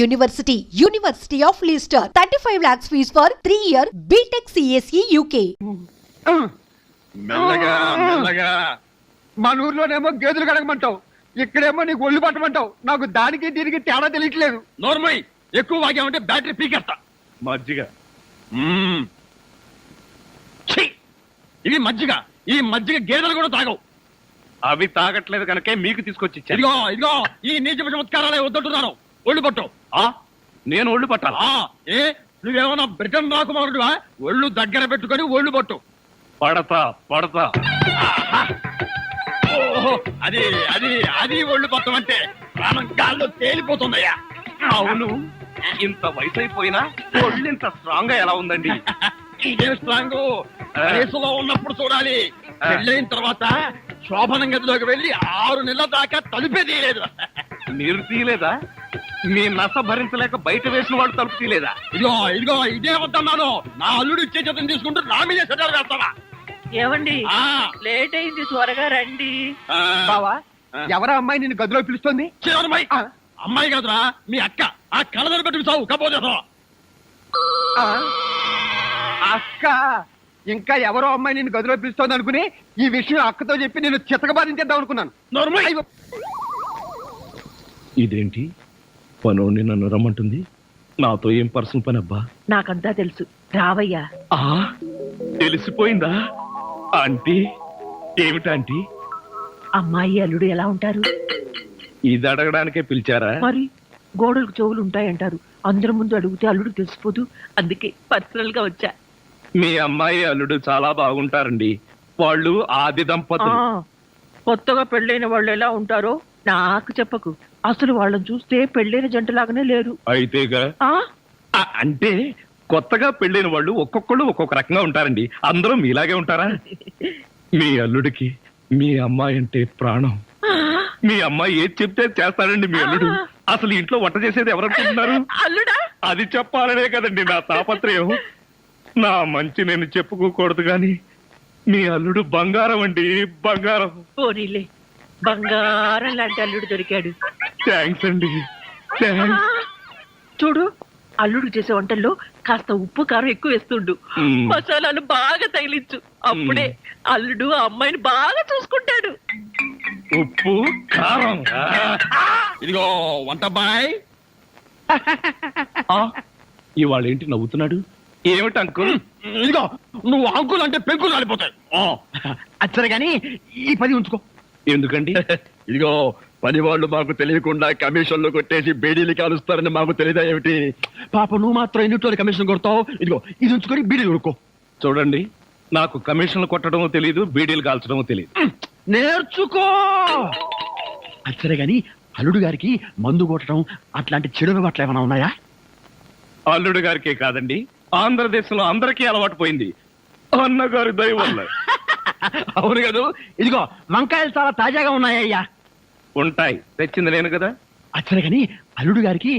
University of Leicester. 35 lakhs fees for 3-year BTech CSE UK. మెల్లగా మెల్లగా మన ఊర్లోనేమో గేదెలు కడగమంటావు, ఇక్కడేమో నీకు ఒళ్ళు పట్టమంటావు. నాకు దానికి దీనికి తేడా తెలియట్లేదు. నోర్మై ఎక్కువ వాగామంటే బ్యాటరీ పీకేస్తా. మజ్జిగ ఇది మజ్జిగ. ఈ మజ్జిగ గేదెలు కూడా తాగవు. అవి తాగట్లేదు కనుకే మీకు తీసుకొచ్చి ఇచ్చాను. ఇదిగో ఇదిగో ఈ నీచ చమత్కారాలే వద్దంటున్నాను. ఒళ్ళు పట్టు. నేను ఒళ్ళు పట్టాలా? ఏ నువ్వేమన్నా బ్రిటన్ రాకుమారుడువా? ఒళ్ళు దగ్గర పెట్టుకొని ఒళ్ళు పట్టు. పడతా పడతా. ఓహో, అది అది అది ఒళ్ళు పట్టం అంటే ప్రాణం గాల్లో తేలిపోతుందయ్యా. అవును, ఇంత వయసు అయిపోయినా ఒళ్ళు ఇంత స్ట్రాంగ్ గా ఎలా ఉందండి? ఇదే స్ట్రాంగ్ వయసులో ఉన్నప్పుడు చూడాలి. పెళ్ళైన తర్వాత శోభనం గదిలోకి వెళ్ళి 6 నెలల దాకా తలుపే తీయలేదు. మీరు తీయలేదా? మీ నస భరించలేక బయట వేసిన వాళ్ళు తలుపు తీయలేదా? ఇదిగో ఇదిగో ఇదే వద్దన్నాను. నా అల్లుడు ఇచ్చే చేతం తీసుకుంటూ నా మీదే సెటర్ వేస్తావా? ఏమండి లేట్ అయింది, త్వరగా రండి. బావా, ఎవరా అమ్మాయి నిన్ను గదిలో పిలుస్తోంది? అమ్మాయి కాదురా, మీ అక్క. ఆ కళ్ళదర పెట్టుకు చావు కపోతే. అక్క? ఇంకా ఎవరో అమ్మాయి నిన్ను గదిలో పిలుస్తోంది అనుకుని ఈ విషయం అక్కతో చెప్పి నేను చితకబాధించేద్దాం అనుకున్నాను. ఇదేంటి పనోడిని నన్ను రమ్మంటుంది? నాతో ఏం పర్సనల్ పని అబ్బా? నాకంతా తెలుసు, రావయ్యా. తెలిసిపోయిందా ఆంటీ? ఏమిటాంటీ? అమ్మాయి అల్లుడు ఎలా ఉంటారు? ఇది అడగడానికే పిలిచారా? మరి గోడలకు చెవులు ఉంటాయంటారు. అందరి ముందు అడిగితే అల్లుడు తెలిసిపోదు. అందుకే పర్సనల్ గా వచ్చా. మీ అమ్మాయి అల్లుడు చాలా బాగుంటారండి. వాళ్ళు ఆది దంపతులు. కొత్తగా పెళ్ళైన వాళ్ళు ఎలా ఉంటారో నాకు చెప్పకు. అసలు వాళ్ళని చూస్తే పెళ్ళైన జంటలాగానే లేరు. అయితేగా అంటే కొత్తగా పెళ్ళైన వాళ్ళు ఒక్కొక్కళ్ళు ఒక్కొక్క రకంగా ఉంటారండి. అందరూ మీలాగే ఉంటారా? మీ అల్లుడికి మీ అమ్మాయి అంటే ప్రాణం. మీ అమ్మాయి ఏది చెప్తే చేస్తాడండి మీ అల్లుడు. అసలు ఇంట్లో వంట చేసేది ఎవరనుకుంటున్నారు? అల్లుడా? అది చెప్పాలనే కదండి నా తాపత్రయం. నా మంచి నేను చెప్పుకోకూడదు గాని మీ అల్లుడు బంగారం అండి, బంగారం. పోనీలే, బంగారం లాంటి అల్లుడు దొరికాడు. థ్యాంక్స్ అండి, థ్యాంక్స్. చూడు, అల్లుడు చేసే వంటల్లో కాస్త ఉప్పు కారం ఎక్కువ వేస్తుండు. మసాలాలు బాగా తగిలించు. అప్పుడే అల్లుడు ఆ అమ్మాయిని బాగా చూసుకుంటాడు. ఉప్పు కారం. ఇదిగో వంట బాయ్. ఇవాళ ఏంటి నవ్వుతున్నాడు? ఏమిటి అంకుల్? ఇదిగో నువ్వు అంకుల్ అంటే పెంకులు కాలిపోతాయి. అచ్చరే గాని ఈ 10 ఉంచుకో. ఎందుకండి? ఇదిగో పని వాళ్ళు మాకు తెలియకుండా కమిషన్లు కొట్టేసి బేడీలు కాలుస్తారని మాకు తెలియదా ఏమిటి? పాప నువ్వు మాత్రం ఎన్నిట్లో కమిషన్ కొడతావు. ఇదిగో ఇది ఉంచుకొని బీడీలు కొనుక్కో. చూడండి, నాకు కమిషన్లు కొట్టడమో తెలియదు, బీడీలు కాల్చడమో తెలియదు. నేర్చుకో. అచ్చరే గాని అల్లుడు గారికి మందు కొట్టడం అట్లాంటి చెడు అలవాట్లు ఏమైనా ఉన్నాయా? అల్లుడు గారికే కాదండి, ఆంధ్రదేశంలో అందరికీ అలవాటు పోయింది అన్నగారి దయ వల్ల. అవును కదా. ఇదిగో వంకాయలు చాలా తాజాగా ఉన్నాయ్యా. ఉంటాయి, తెచ్చింది నేను కదా. అచ్చరే గాని అల్లుడు గారికి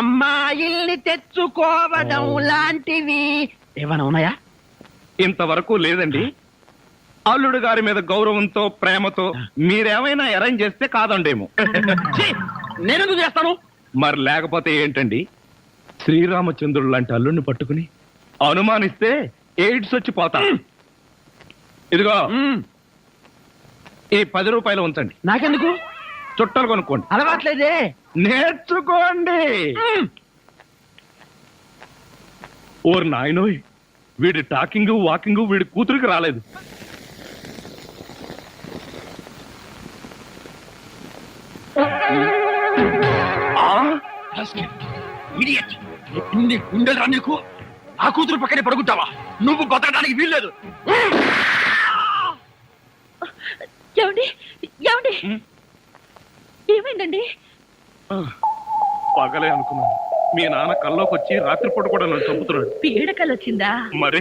అమ్మాయిల్ని తెచ్చుకోవడం లాంటివి ఏమైనా ఉన్నాయా? ఇంతవరకు లేదండి. అల్లుడు గారి మీద గౌరవంతో ప్రేమతో మీరేమైనా అరేంజ్ చేస్తే కాదండేమో. నేనెందుకు చేస్తాను? మరి లేకపోతే ఏంటండి? శ్రీరామచంద్రుడు లాంటి అల్లుడిని పట్టుకుని అనుమానిస్తే ఎయిడ్స్ వచ్చి పోతా. ఇదిగో ఈ 10 రూపాయలు ఉంచండి. నాకెందుకు? చుట్టాలు కొనుక్కోండి. అలవాట్లేదే. నేర్చుకోండి. ఓర్ నాయనోయ్, వీడి టాకింగ్ వాకింగ్ వీడి కూతురికి రాలేదు. ఉండరా నీకు? ఆ కూతురు పక్కనే పడుకుంటావా? నువ్వు బతకడానికి వీల్లేదు. ఏమండి ఏమండి ఏమైందండి? పగలే అనుకున్నాను. మీ నాన్న కల్లోకి వచ్చి రాత్రిపూట కూడా నన్ను చంపుతున్నాడు. పీడకలు వచ్చిందా? మరి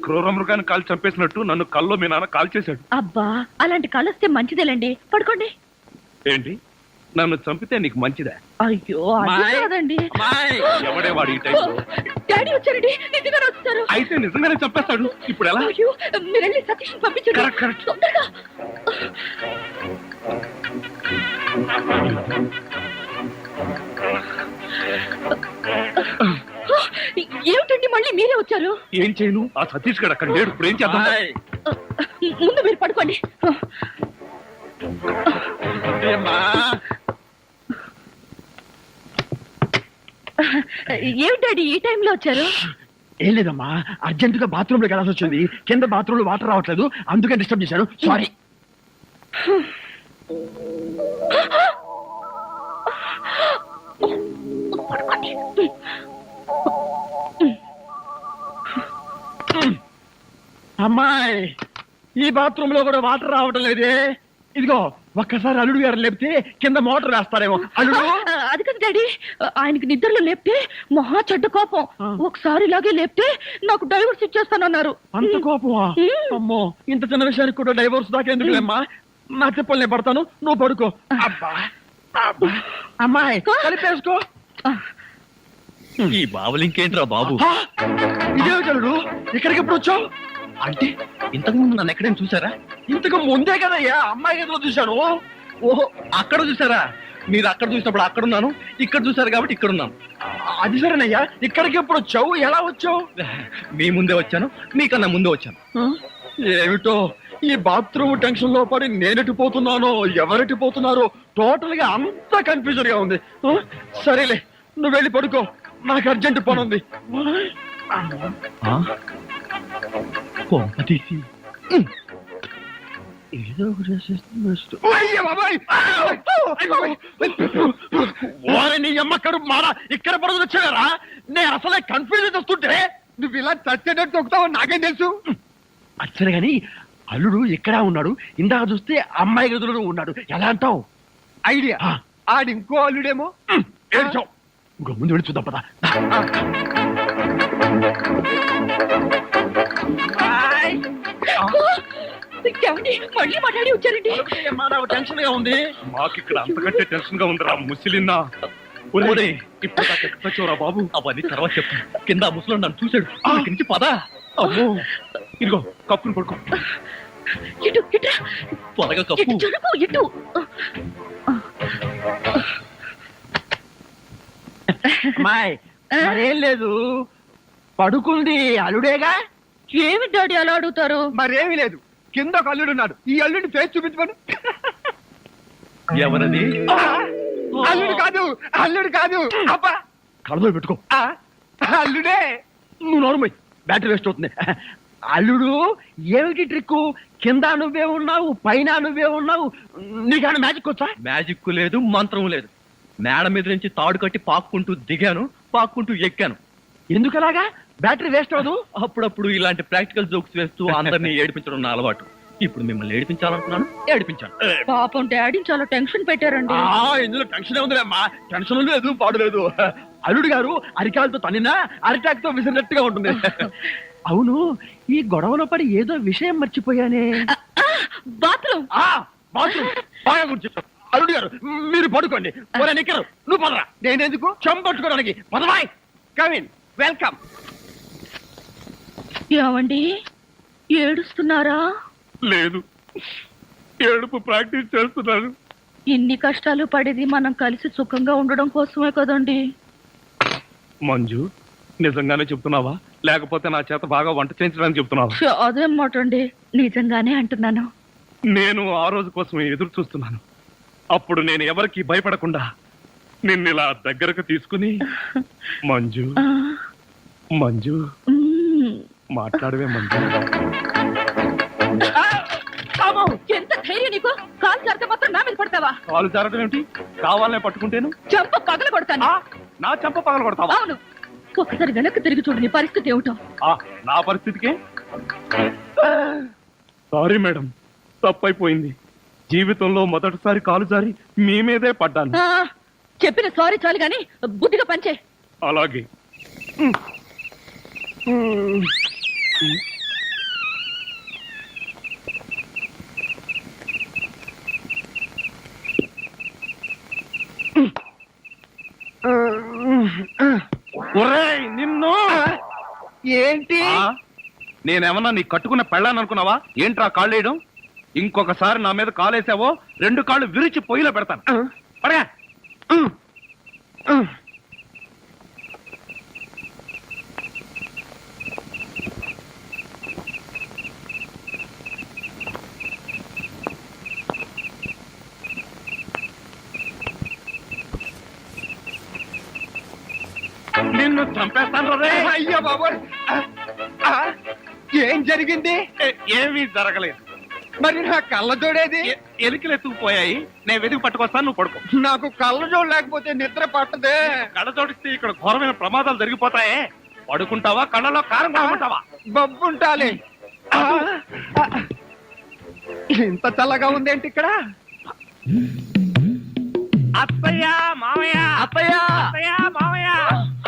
క్రూర మృగాన్ని కాల్చి చంపేసినట్టు నన్ను కల్లో మీ నాన్న కాల్ చేశాడు. అబ్బా, అలాంటి కలొస్తే మంచిదేలండి. పడుకోండి. ఏంటి, నన్ను చంపితే నీకు మంచిదా? అయ్యో అది కాదండి. ఎవడే వాడు ఈ టైంలో? డాడీ వచ్చారండి, నిజంగానే వస్తారు. అయితే నిజంగానే చంపేస్తాడు. ఇప్పుడు ఎలా? అయ్యో, మీరు వెళ్ళి సతీష్ పంపించండి తొందరగా. ఏమిటండి మళ్ళీ మీరే వచ్చారు? ఏం చేయను, ఆ సతీష్ గడు అక్కడ లేడు. ఇప్పుడు ఏం చేద్దాం? ఆయ్. ముందు మీరు పడుకోండి. ఏమ్మా? ఏమిటి డాడీ ఈ టైంలో వచ్చారు? ఏం లేదమ్మా, అర్జెంట్ గా బాత్రూమ్ లోకి వెళ్ళాల్సి వచ్చింది. కింద బాత్రూమ్ లో వాటర్ రావట్లేదు, అందుకే డిస్టర్బ్ చేశాను. సారీ. అమ్మాయి, ఈ బాత్రూమ్ లో కూడా వాటర్ రావటం లేదే. ఇదిగో ఒక్కసారి అల్లుడు గారు లేపితే కింద మోటార్ వేస్తారేమో. అల్లుడు, అది కదా డాడీ, ఆయనకి నిద్రలో లేపితే మహా చెడ్డ కోపం. ఒకసారి ఇలాగే లేపితే నాకు డైవర్స్ ఇచ్చేస్తానన్నారు. అంత కోపమా? అమ్మో, ఇంత చిన్న విషయానికి కూడా డైవోర్స్ దాకా ఎందుకులేమ్మా? నా చెప్పులు నేను పడతాను, నువ్వు పడుకో. అబ్బా అబ్బా. అమ్మాయి కలిపేసుకో. ఈ బాబులు ఇంకేంట్రా బాబు? ఆ, ఇదే చలుడు, ఇక్కడికి ఎప్పుడు వచ్చావు? అంటే ఇంతకు ముందు నన్ను ఎక్కడైనా చూసారా? ఇంతకు ముందే కదయ్యా అమ్మాయి గదిలో చూశాను. ఓహో, అక్కడ చూసారా? మీరు అక్కడ చూసినప్పుడు అక్కడ ఉన్నాను, ఇక్కడ చూసారు కాబట్టి ఇక్కడ ఉన్నాను. అది సరేనయ్యా, ఇక్కడికి ఎప్పుడు వచ్చావు? ఎలా వచ్చావు? మీ ముందే వచ్చాను, మీకన్నా ముందే వచ్చాను. ఏమిటో ఈ బాత్రూమ్ టెన్షన్ లో పడి నేనెటు పోతున్నానో ఎవరెటు పోతున్నారో టోటల్ గా అంతా కన్ఫ్యూజన్ గా ఉంది. సరేలే, నువ్వు వెళ్ళి పడుకో, నాకు అర్జెంట్ పని ఉంది. తీసి ఏదో నీ అమ్మక్కడు మారా, ఇక్కడ పడుతుంది వచ్చారా? నేను అసలే కన్ఫ్యూజన్ వస్తుంటే నువ్వు ఇలా చచ్చేటట్టు తొక్కుతావు నాకేం తెలుసు. అచ్చరే గాని అల్లుడు ఇక్కడ ఉన్నాడు, ఇందాక చూస్తే అమ్మాయి గదులో ఉన్నాడు. ఎలా అంటావు? ఐడియా. ఆడి ఇంకో అల్లుడేమో. ఏడ్చావు, ఇంకో ముందు వెళ్ళి చూద్దాం పదా. ఏమండి మళ్ళీ మాట్లాడి వచ్చారండి? టెన్షన్ గా ఉంది. మాకు ఇక్కడ అంతకంటే టెన్షన్ గా ఉందిరా ముసిలిన్నా. ఒరే, ఇప్పుడు దాకా ఎక్కడ వచ్చావురా బాబు? అవన్నీ తర్వాత చెప్పు. కింద ముసలో నన్ను చూశాడు, ఇక్కడి నుంచి పదా. అమ్మో, ఇదిగో కప్పుని పడుకో. ఇటు ఇట్రా, త్వరగా కప్పు. ఇటు జరుగు, ఇటు. అమ్మాయి మరేం లేదు, పడుకుంది అల్లుడేగా. ఏమి డాడీ అలా అడుగుతారు? మరేమీ లేదు, కింద ఒక అల్లుడున్నాడు. ఈ అల్లుడిని ఫేస్ చూపించమను. ఎవరది? అల్లుడు కాదు, అల్లుడు కాదు. అబ్బా, కళ్ళలో పెట్టుకో. అల్లుడే. నువ్వు నోరుమోయ్, బ్యాటరీ వేస్ట్ అవుతుంది. అల్లుడు ఏమిటి ట్రిక్కు? కింద నువ్వే ఉన్నావు, పైన నువ్వే ఉన్నావు. నీకన్నా మ్యాజిక్ వచ్చా? మ్యాజిక్ లేదు, మంత్రం లేదు. మేడ మీద నుంచి తాడు కట్టి పాక్కుంటూ దిగాను, పాక్కుంటూ ఎక్కాను. ఎందుకలాగా? బ్యాటరీ వేస్ట్ అవ్వదు. అప్పుడప్పుడు ఇలాంటి ప్రాక్టికల్ జోక్స్ వేస్తూ అందరినీ ఏడిపించడం నా అలవాటు. ఇప్పుడు మిమ్మల్ని ఏడిపించాలనుకున్నాను, ఏడిపించాను. పాపం డాడీ చాలా టెన్షన్ పెట్టారండి. ఇందులో టెన్షన్ ఉందిలేమ్మా, టెన్షన్ లేదు, పాడు లేదు. అల్లుడు గారు అరికాలతో తన్నినా అరిటాక్ తో విసిరినట్టుగా ఉంటుంది. అవును, ఈ గొడవలో పడి ఏదో విషయం మర్చిపోయానే. బాత్రూమ్. బాత్రూమ్ బాగా గుర్తు. అల్లుడు గారు మీరు పడుకోండి. నిక్కరు నువ్వు పదరా. నేనెందుకు? చెంపట్టుకోవడానికి. పదవాయ్. Come in, welcome. ఏమండి ఏడుస్తున్నారా? లేదు, ఏడుపు ప్రాక్టీస్ చేస్తున్నాను. ఇన్ని కష్టాలు పడేది మనం కలిసి సుఖంగా ఉండడం కోసమే కదండి. మంజు, నిజంగానే చెప్తున్నావా లేకపోతే నా చేత బాగా వంట చేయించడానికి చెప్తున్నావా? అదేం మాట అండి, నిజంగానే అంటున్నాను. నేను ఆ రోజు కోసం ఎదురు చూస్తున్నాను. అప్పుడు నేను ఎవరికి భయపడకుండా నిన్ను ఇలా దగ్గరకు తీసుకుని మంజు మంజు మాట్లాడవే మంజు. ఎంత ధైర్యం నీకు? కాలు జారితే మాత్రం నా మీద పడతావా? కాలు జారడం ఏమిటి? కావాలనే పట్టుకుంటేను చెంప పగల కొడతాను. నా చెంప పగల కొడతావా? అవును, ఒకసారి వెనక్కి తిరిగి చూడు, నీ పరిస్థితి ఏమిటో. నా పరిస్థితికే సారీ మేడం, తప్పైపోయింది. జీవితంలో మొదటిసారి కాలు జారి మీ మీదే పడ్డాను. చెప్పిన సారీ చాలు గాని బుద్ధిగా పంచే. అలాగే. నిన్ను ఏంటి? నేనేమన్నా నీ కట్టుకున్న పెళ్ళాను అనుకున్నావా? ఏంట్రా కాళ్ళు వేయడం? ఇంకొకసారి నా మీద కాలేసావో 2 కాళ్ళు విరిచి పొయ్యిలో పెడతాను. పడగా. నిన్ను చంపేస్తాను రే. అయ్యో బాబోయ్ ఆ, ఏం జరిగింది? ఏమీ జరగలేదు. మరి నా కళ్ళజోడేది? ఎలికలు ఎత్తుకుపోయాయి. నేను వెతికి పట్టుకొస్తాను, నువ్వు పడుకో. నాకు కళ్ళజోడు లేకపోతే నిద్ర పట్టదే. కళ్ళ జోడిస్తే ఇక్కడ ఘోరమైన ప్రమాదాలు జరిగిపోతాయే. పడుకుంటావా, కళ్ళలో కారం కొనుక్కుంటావా? బొబ్బుంటాలి. ఆ, ఆ, ఇంత చల్లగా ఉందేంటి ఇక్కడ? అత్తయ్య మామయ్య, అత్తయ్య అత్తయ్య మామయ్య,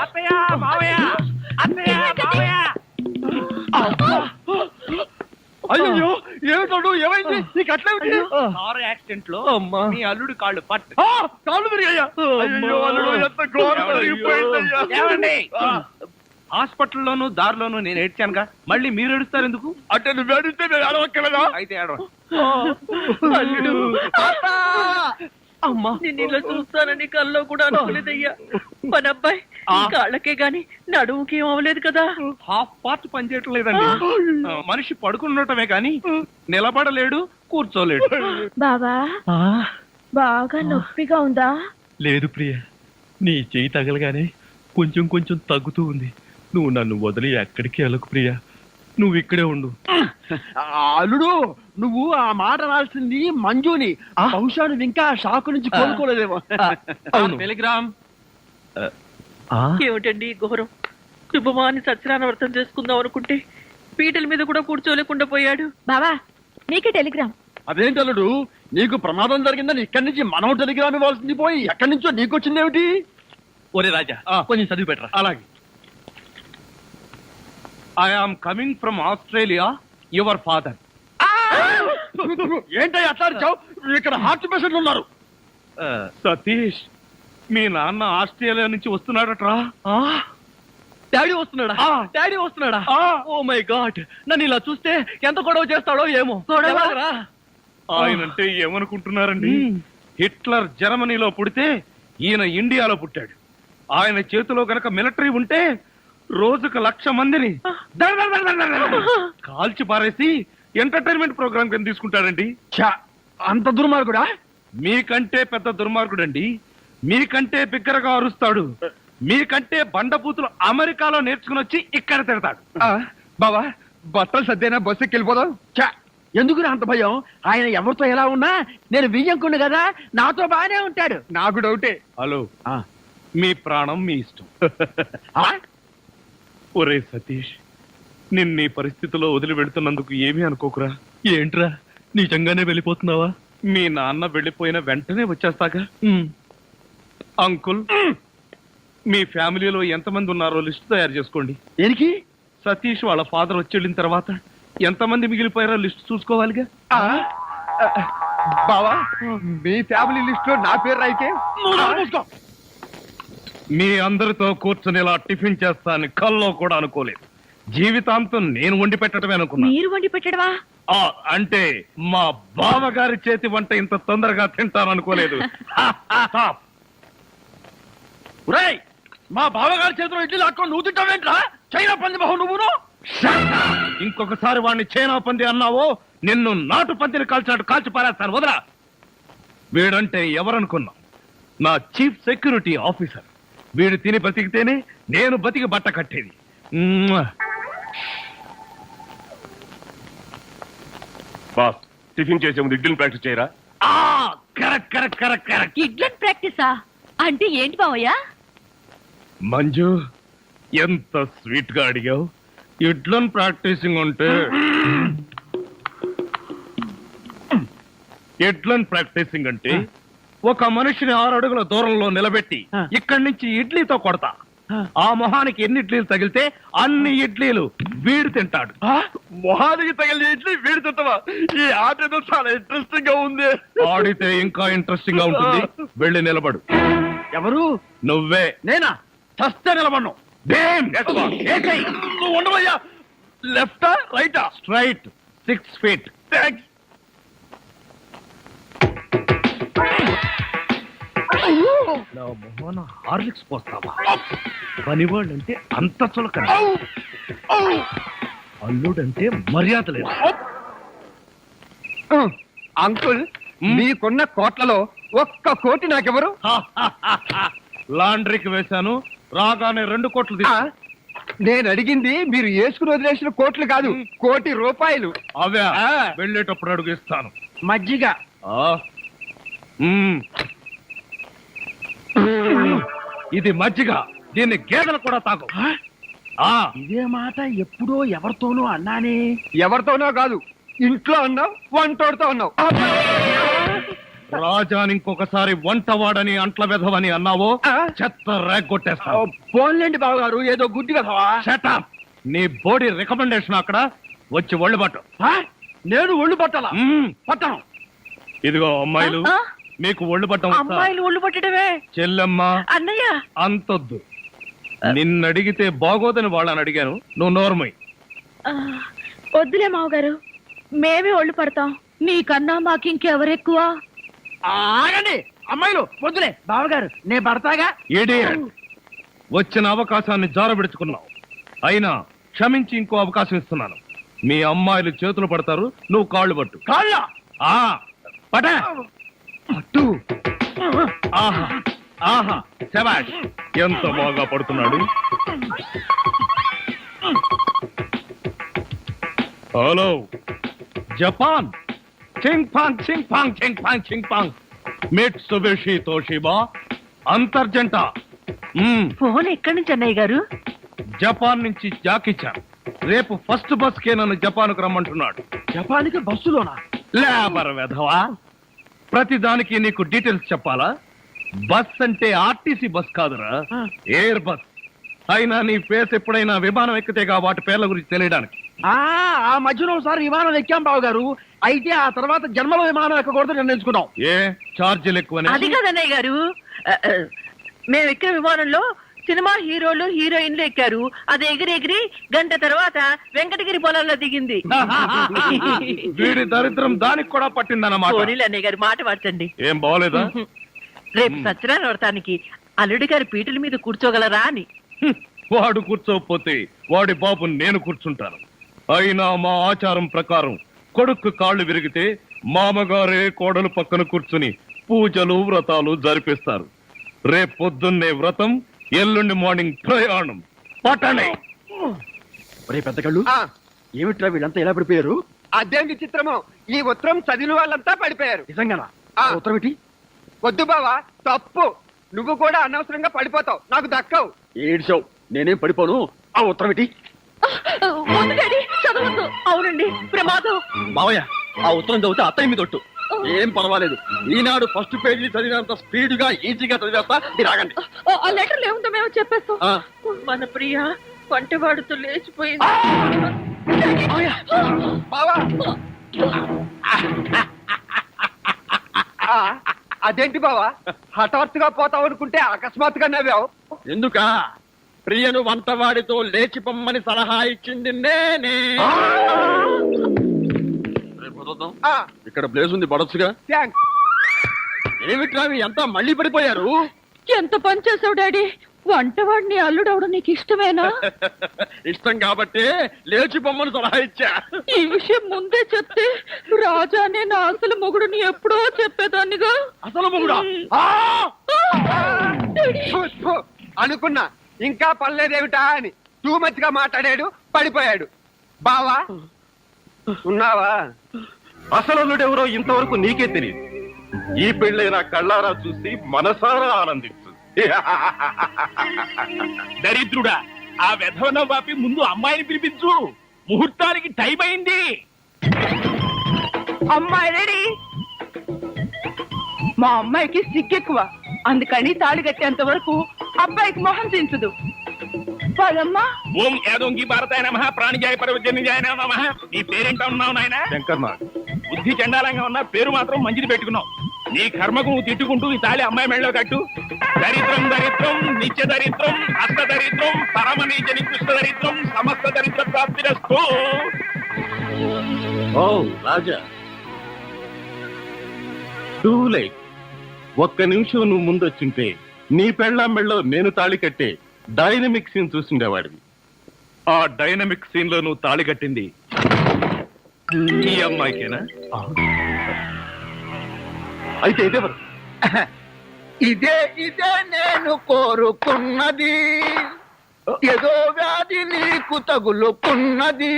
అత్తయ్య మామయ్య, అత్తయ్య మామయ్య. అయ్యో ఏమిటో ఏమైంది? నీకు అట్లా కారు యాక్సిడెంట్ లో అమ్మా. మీ అల్లుడు కాళ్ళు పట్టు. కాళ్ళు విరిగాయా? అయ్యో, అల్లుడు, ఎంత ఘోరం జరిగిపోయిందయ్యా. ఏమండి? హాస్పిటల్లోను దారిలోను నేను ఏడ్చానుగా, మళ్ళీ మీరు ఏడుస్తారు ఎందుకు? అంటే నువ్వు ఏడిస్తే నేను ఏడవక్కలేదా? అయితే ఏడవ. అల్లుడు అత్త! అమ్మా నేను ఇలా చూస్తానని కల్లో కూడా అనుకోలేదయ్యా. మన అబ్బాయి ఈ కాళ్ళకే గాని నడుముకి ఏం అవ్వలేదు కదా. హాఫ్ పార్ట్ పనిచేయటం లేదండి. మనిషి పడుకున్నటమే కానీ నిలబడలేడు, కూర్చోలేడు. బావా బాగా నొప్పిగా ఉందా? లేదు ప్రియ, నీ చెయ్యి తగలగానే కొంచెం కొంచెం తగ్గుతూ ఉంది. నువ్వు నన్ను వదిలి ఎక్కడికి వెళ్ళకు ప్రియ, నువ్వు ఇక్కడే ఉండు. అల్లుడు, నువ్వు ఆ మాట రాల్సింది మంజుని. బహుశా నువ్వు ఇంకా షాక్ నుంచి కోలుకోలేదేమో. అవును. టెలిగ్రామ్. ఏమిటండి ఈ ఘోరం? శుభమాని సత్యనారాయణ వ్రతం చేసుకుందాం అనుకుంటే పీటల మీద కూడా కూర్చోలేకుండా పోయాడు. బావా నీకే టెలిగ్రామ్. అదేంటి అల్లుడు, నీకు ప్రమాదం జరిగిందని ఇక్కడి నుంచి మనం టెలిగ్రామ్ ఇవ్వాల్సింది పోయి ఎక్కడి నుంచో నీకు వచ్చిందేమిటి? ఒరే రాజా, కొంచెం చదివి పెట్టరా. అలాగే. I am coming from Australia, your father. ఏంటో అట్లా అరిచావ్? ఇక్కడ హార్ట్ పేషెంట్లు ఉన్నారు. సతీష్, మీ నాన్న ఆస్ట్రేలియా నుంచి వస్తున్నాడట్రా. డాడీ వస్తున్నాడా? డాడీ వస్తున్నాడా? ఓ మై గాడ్, నన్ను ఇలా చూస్తే ఎంత గొడవ చేస్తాడో ఏమో. ఎలాగరా? ఆయనంటే ఏమనుకుంటున్నారండి? హిట్లర్ జర్మనీలో పుడితే ఈయన ఇండియాలో పుట్టాడు. ఆయన చేతిలో గనక మిలిటరీ ఉంటే రోజుకు 1,00,000 మందిని కాల్చి పారేసి ఎంటర్టైన్మెంట్ ప్రోగ్రామ్ కింద తీసుకుంటాడండి. అంత దుర్మార్గుడా? మీకంటే పెద్ద దుర్మార్గుడండి. మీకంటే బిగ్గరగా అరుస్తాడు. మీకంటే బండబూతులు అమెరికాలో నేర్చుకుని వచ్చి ఇక్కడ తిడతాడు. బావా, బట్టలు సర్దేనా బస్సుకి వెళ్ళిపోదాం. ఎందుకు అంత భయం? ఆయన ఎవరితో ఎలా ఉన్నా నేను వియ్యంకుండు కదా, నాతో బానే ఉంటాడు. నాకు డౌటే. హలో, మీ ప్రాణం మీ ఇష్టం. ఒరే సతీష్, నిన్న పరిస్థితిలో వదిలి వెళ్తున్నందుకు ఏమీ అనుకోకురా. ఏంట్రా, నిజంగానే వెళ్ళిపోతున్నావా? మీ నాన్న వెళ్ళిపోయిన వెంటనే వచ్చేస్తాగా. అంకుల్, మీ ఫ్యామిలీలో ఎంతమంది ఉన్నారో లిస్ట్ తయారు చేసుకోండి. దేనికి? సతీష్ వాళ్ళ ఫాదర్ వచ్చి వెళ్ళిన తర్వాత ఎంతమంది మిగిలిపోయారో లిస్ట్ చూసుకోవాలిగా. బావా, మీ ఫ్యామిలీ లిస్ట్ లో నా పేరు రాయికే. మీ అందరితో కూర్చొని ఇలా టిఫిన్ చేస్తానని కల్లో కూడా అనుకోలేదు. జీవితాంతం నేను వండి పెట్టడమే అనుకున్నా. మీరు వండి పెట్టడవా? అంటే మా బావగారి చేతి వంట ఇంత తొందరగా తింటాననుకోలేదు. ఒరేయ్, మా బావగారి చేతిలో ఇడ్లీ లాక్కొని నువ్వు తింటావేంట్రా? చైనా పంది బహు నువ్వును. ఇంకొకసారి వాడిని చైనా పంది అన్నావో నిన్ను నాటు పందిని కాల్చినట్టు కాల్చి పారేస్తాను. వదరా. వీడంటే ఎవరనుకున్నా? నా చీఫ్ సెక్యూరిటీ ఆఫీసర్. వీడు తిని బతికితేనే నేను బతికి బట్ట కట్టేది. బాస్, టిఫిన్ చేసే ముందు ఇడ్లీని ప్రాక్టీస్ చేయరా? Correct correct correct correct. ఇడ్లన్ ప్రాక్టీసా అంటే ఏంటి బావయ్య? మంజు, ఎంత స్వీట్ గా అడిగావు. ఇడ్లను ప్రాక్టీసింగ్ ఉంటే ఎడ్లను ప్రాక్టీసింగ్ అంటే ఒక మనిషిని 6 అడుగుల దూరంలో నిలబెట్టి ఇక్కడి నుంచి ఇడ్లీతో కొడతా. ఆ మొహానికి ఎన్ని ఇడ్లీలు తగిలితే అన్ని ఇడ్లీలు వీడు తింటాడు. మొహానికి తగిలి ఇడ్లీ వీడి తింటావా? ఈ ఆట ఏదో చాలా ఇంట్రెస్టింగ్ గా ఉంది. ఆడితే ఇంకా ఇంట్రెస్టింగ్ గా ఉంటుంది. వెళ్ళి నిలబడు. ఎవరు? నువ్వే. నేనా? చస్తే నిలబడ్ను. నువ్వు ఉండవయ్యా. లెఫ్టా రైటా? Straight 6 feet. థాంక్స్. నా మొహన హార్లిక్స్ పోస్తావా? పనివాళ్ళంటే అంత చులకన, అల్లుడంటే మర్యాద లేదు. అంకుల్, మీకున్న కోట్లలో 1 కోటి నాకెవరు? లాండ్రీకి వేశాను, రాగానే 2 కోట్లు తీసుకో. నేను అడిగింది మీరు వేసుకుని వదిలేసిన కోట్లు కాదు, ₹1,00,00,000. అవే ఆ. వెళ్ళేటప్పుడు అడుగు ఇస్తాను. మజ్జిగ. ఆ. మ్మ్. ఇది మజ్జిగ, దీన్ని గేదెలు కూడా తాగు. ఆ. ఇదే మాట ఎప్పుడో ఎవరితోనో అన్నానే. ఎవరితోనో కాదు, ఇంట్లో అన్నావు, వంటోడుతో అన్నావు. రాజాని ఇంకొకసారి వంటవాడని అంట్ల వెధవని అన్నావో ఆ? చెత్త రేగొట్టేస్తావు. పోన్లేండి బావగారు, ఏదో గుడ్డి కదవా. Shut up. నీ బోడీ రికమెండేషన్ అక్కడ వచ్చి ఒళ్ళు పట్టు. నేను ఒళ్ళు పట్టాలా? మ్మ్. పట్టను. ఇదిగో అమ్మాయిలు, ఆ? మీకు ఒళ్ళు పట్టం వస్తా? అమ్మాయిలు ఒళ్ళు పట్టడమే. చెల్లెమ్మ అన్నయ్య అంతొద్దు. నిన్నడిగితే బాగోదని వాళ్ళని అడిగాను, నువ్వు నోర్మై. ఆ, వద్దులే మావగారు, మేమే ఒళ్ళు పడతాం. నీకన్నా మాకింకెవరెక్కువ? ఆగండి అమ్మాయిలు, వద్దులే బావగారు, నేను పడతాగా. Idiot. వచ్చిన అవకాశాన్ని జారబెడుచుకున్నావు. అయినా క్షమించి ఇంకో అవకాశం ఇస్తున్నాను. మీ అమ్మాయిలు చేతులు పడతారు, నువ్వు కాళ్ళు పట్టు. కాళ్ళ. ఆ పట. పట్టు. ఆహా ఆహా, శభాష్. ఎంత బాగా పడుతున్నాడు. Hello Japan. చింగ్ పాంగ్ చింగ్ పాంగ్ చింగ్ పాంగ్ చింగ్ పాంగ్. మిట్సుబిషి తోషిబా అంతర్జంట. ఫోన్ ఎక్కడి నుంచి అన్నయ్య గారు? జపాన్ నుంచి జాకిచాన్. రేపు ఫస్ట్ బస్ కే నన్ను జపాన్కు రమ్మంటున్నాడు. జపాన్కి బస్సులోనా? లేబర్ వెధవా, ప్రతి దానికి నీకు డీటెయిల్స్ చెప్పాలా? బస్ అంటే ఆర్టీసీ బస్ కాదురా, ఎయిర్ బస్. అయినా నీ ఫేస్ ఎప్పుడైనా విమానం ఎక్కితేగా వాటి పేర్ల గురించి తెలియడానికి. ఆ మధ్యలో ఒకసారి విమానం ఎక్కాం బావగారు. అయితే ఆ తర్వాత జన్మలో విమానం ఎక్కకూడదు నిర్ణయించుకున్నాం. ఏ ఛార్జీలు ఎక్కువనే? అది కాదన్నయ్య గారు, మేము ఎక్కిన విమానంలో సినిమా హీరోలు హీరోయిన్లు ఎక్కారు. అది ఎగిరి గంట తర్వాత వెంకటగిరి పొలాల్లో దిగింది. వీడి దరిద్రం దానికి కూడా పట్టిందన్నమాట. పోనీలు అన్నయ్య గారు, మాట మార్చండి. ఏం బాగోలేదా? రేపు సత్యనారాయణ వ్రతానికి అల్లుడి గారి పీటల మీద కూర్చోగలరా అని. వాడు కూర్చోకపోతే వాడి బాబు నేను కూర్చుంటాను. అయినా మా ఆచారం ప్రకారం కొడుకు కాళ్ళు విరిగితే మామగారే కోడలు పక్కన కూర్చుని పూజలు వ్రతాలు జరిపిస్తారు. రేపు పొద్దున్నే వ్రతం, ఎల్లుండి మార్నింగ్ ప్రయాణం. పట్టణే. ఒరే పెద్ద కళ్ళు, ఏమిట్రా వీళ్ళంతా ఎలా పడిపోయారు? అదేం విచిత్రమో, ఈ ఉత్తరం చదివిన వాళ్ళంతా పడిపోయారు. నిజంగానా? ఆ. ఉత్తరం ఏంటి? వద్దు బావా, తప్పు. నువ్వు కూడా అనవసరంగా పడిపోతావు, నాకు దక్కవు. ఏడ్చావు, నేనేం పడిపోను. ఆ ఉత్తరం ఏంటి? వద్దు డాడీ, చదవద్దు. అవునండి, ప్రమాదం. మావయ్య, ఆ ఉత్తరం చదివితే అత్తయ్య మీద ఒట్టు. ఏం పర్వాలేదు, ఈనాడు ఫస్ట్ పేజీ చదివినంత స్పీడ్ గా ఈజీగా చదివేస్తా. మీరు ఆగండి. ఆ లెటర్ ఏముందో మేము చెప్పేస్తాం. ఆ. మన ప్రియ వంటవాడుతో లేచిపోయింది. బావా, అదేంటి బావా, హఠాత్తుగా పోతావు అనుకుంటే అకస్మాత్తుగా నవ్వావు. ఎందుక? ప్రియను వంటవాడితో లేచి పొమ్మని సలహా ఇచ్చింది నేనే. ఇక్కడ ప్లేస్ ఉంది, పడొచ్చుగా. థ్యాంక్స్. ఏమిట్రా ఎంత మళ్ళీ పడిపోయారు? ఎంత పని చేసావు డాడీ. వంటవాడిని అల్లుడవడం నీకు ఇష్టమేనా? ఇష్టం కాబట్టి లేచి పొమ్మని సలహా ఇచ్చా. ఈ విషయం ముందే చెప్తే రాజానే నా అసలు మొగుడుని ఎప్పుడో చెప్పేదాన్నిగా. అసలు మొగుడా? ఫు, ఫు, అనుకున్నా ఇంకా పర్లేదేమిటా అని. టూ మచ్ గా మాట్లాడాడు, పడిపోయాడు. బావా ఉన్నావా? అసలు ఇంతవరకు నీకే తెలియదు. ఈ పెళ్ళైన కళ్ళారా చూసి మనసారా ఆనందించు. దరిద్రుడా, ఆ వెధవన వాపి ముందు అమ్మాయిని పిలిపించు. ముహూర్తానికి టైం అయింది. అమ్మాయి రెడీ. మా అమ్మాయికి సిగ్గెక్కువ, అందుకని తాళి కట్టేంత వరకు అబ్బాయికి మొహం దించదు. పదమ్మా. ఓం యాదోంగి భారతాయ నమః, ప్రాణిజాయ పరవజన్యజాయ నమః. నీ పేరేంటా ఉన్నావు నాయన? శంకర్నాథ్. బుద్ధి చండాలంగా ఉన్నా పేరు మాత్రం మంచిది పెట్టుకున్నావు. నీ కర్మకు నువ్వు తిట్టుకుంటూ ఈ తాళి అమ్మాయి మెళ్ళలో కట్టు. దరిద్రం దరిద్రం, నిత్య దరిద్రం, అష్ట దరిద్రం, పరమ నీచ నికృష్ట దరిద్రం, సమస్త దరిద్ర ప్రాప్తిరస్తు. ఓ రాజా, టూ లైట్. ఒక్క నిమిషం నువ్వు ముందొచ్చుంటే నీ పెళ్ళాం మెళ్ళలో నేను తాళి కట్టే డైనమిక్ సీన్ చూసిండేవాడివి. ఆ డైనమిక్ సీన్ లో నువ్వు తాళి కట్టింది ఈ అమ్మాయికేనా? అయితే ఇదేవరు? ఇదే నేను కోరుకున్నది, ఏదో వ్యాధి నీకు తగులుకున్నది.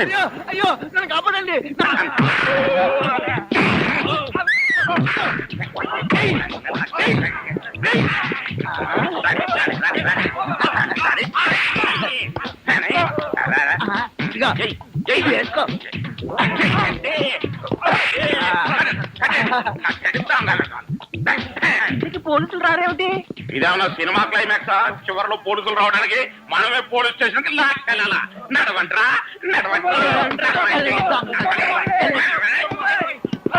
అయ్యో అయ్యో నన్ను కాపాడండి. వేసుకో. పోలీసులు రారేమిటి? ఇదేమన్నా సినిమా క్లైమాక్స్ చివరిలో పోలీసులు రావడానికి మనమే పోలీస్ స్టేషన్ కి లాక్కెళ్ళాలా? నడవంట్రా నడవండి.